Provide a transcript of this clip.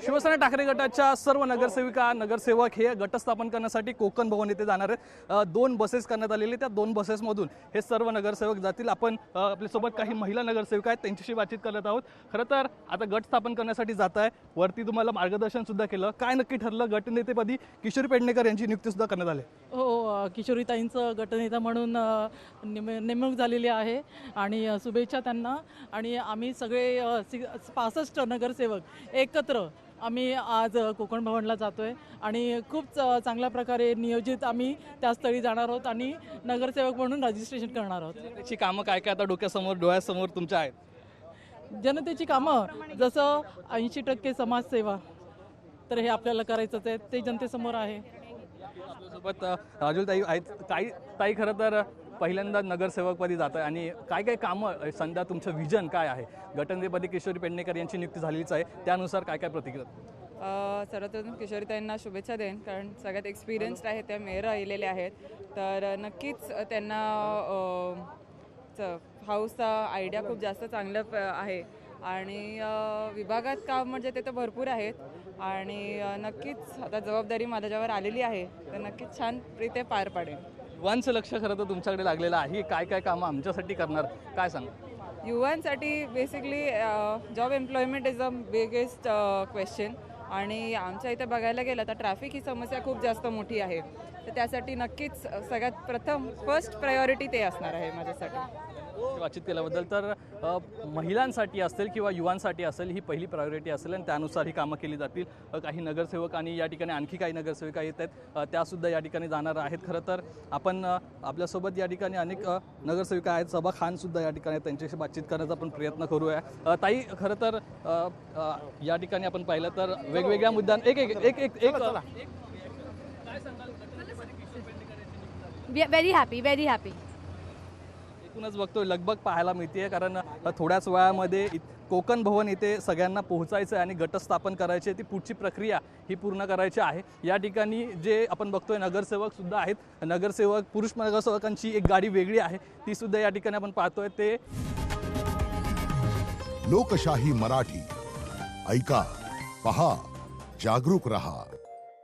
शिवसेना ठाकरे गटाच्या सर्व नगरसेविका नगरसेवक हे गट स्थापन करण्यासाठी कोकण भवन येथे जाणार आहेत। 2 बसेस करण्यात आलेले, त्या 2 बसेसमधून हे सर्व नगरसेवक जातील। आपण आपल्यासोबत काही महिला नगरसेविका आहेत, त्यांच्याशी बातचीत करत आहोत। खरं तर आता गट स्थापन करण्यासाठी जात आहे, वरती तुम्हाला मार्गदर्शन सुद्धा केलं, काय नक्की ठरलं? गटनेतेपदी किशोरी पेडणेकर यांची नियुक्ती सुद्धा करण्यात आली। हो, किशोरीताईंचं गटनेता म्हणून नेमणूक झालेली आहे आणि शुभेच्छा त्यांना। आणि आम्ही सगळे 65 नगरसेवक एकत्र आम्ही आज कोकण भवनला जातोय आणि खूप चांगल्या प्रकारे नियोजित आम्ही त्या स्थळी जाणार आहोत आणि नगरसेवक म्हणून रजिस्ट्रेशन करणार आहोत। त्याची कामं काय काय आता डोक्यासमोर डोळ्यासमोर तुमच्या आहेत? जनतेची कामं जसं 80% समाजसेवा, तर हे आपल्याला करायचंच आहे, ते जनतेसमोर आहे। आपल्यासोबत राजुल ताई आहेत। ताई खरं तर पहिल्यांदा नगरसेवकपदी जात आहे आणि काय काय कामं सध्या तुमचं विजन काय आहे? गटनेतेपदी किशोरी पेडणेकर यांची नियुक्ती झालीच आहे, त्यानुसार काय काय प्रतिक्रिया? सर्वप्रथम किशोरीताईंना शुभेच्छा देईन, कारण सगळ्यात एक्सपिरियन्स्ड आहेत, त्या मेयर राहिलेले आहेत, तर नक्कीच त्यांना हाऊसचा आयडिया खूप जास्त चांगलं आहे आणि विभागात काम म्हणजे ते तर भरपूर आहेत आणि नक्कीच आता जबाबदारी माझ्यावर आलेली आहे, तर नक्कीच छानरीत्या पार पाडेन। युवांचं लक्ष खरं तर तुमच्याकडे लागलेलं आहे, काय काय कामं आमच्यासाठी करणार, काय सांगा? युवांसाठी basically job employment is the biggest question आणि आमच्या इथे बघायला गेलं तर ट्रॅफिक ही समस्या खूप जास्त मोठी आहे, तर त्यासाठी नक्कीच सगळ्यात प्रथम फर्स्ट प्रायोरिटी ते असणार आहे माझ्यासाठी। बातचीत केल्याबद्दल। तर महिलांसाठी असेल किंवा युवांसाठी असेल ही पहिली प्रायोरिटी असेल आणि त्यानुसार ही कामं केली जातील। काही नगरसेवक आणि या ठिकाणी आणखी काही नगरसेविका येत आहेत, त्यासुद्धा या ठिकाणी जाणार आहेत। खरं तर आपण आपल्यासोबत या ठिकाणी अनेक नगरसेविका आहेत, सबा खानसुद्धा या ठिकाणी त्यांच्याशी बातचीत करण्याचा आपण प्रयत्न करूया। ताई खरं तर या ठिकाणी आपण पाहिलं तर वेगवेगळ्या मुद्द्यां व्हेरी हॅपी। एकूणच बघतोय लगबग पाहायला मिळते, कारण थोड्याच वेळामध्ये कोकण भवन येथे सगळ्यांना पोहोचायचं आहे आणि गट स्थापन करायचे, ती पुढची प्रक्रिया ही पूर्ण करायची आहे। या ठिकाणी जे आपण बघतोय नगरसेवक सुद्धा आहेत, नगरसेवक पुरुष नगरसेवकांची एक गाडी वेगळी आहे, ती सुद्धा या ठिकाणी आपण पाहतोय। ते लोकशाही मराठी ऐका, पहा, जागरूक रहा।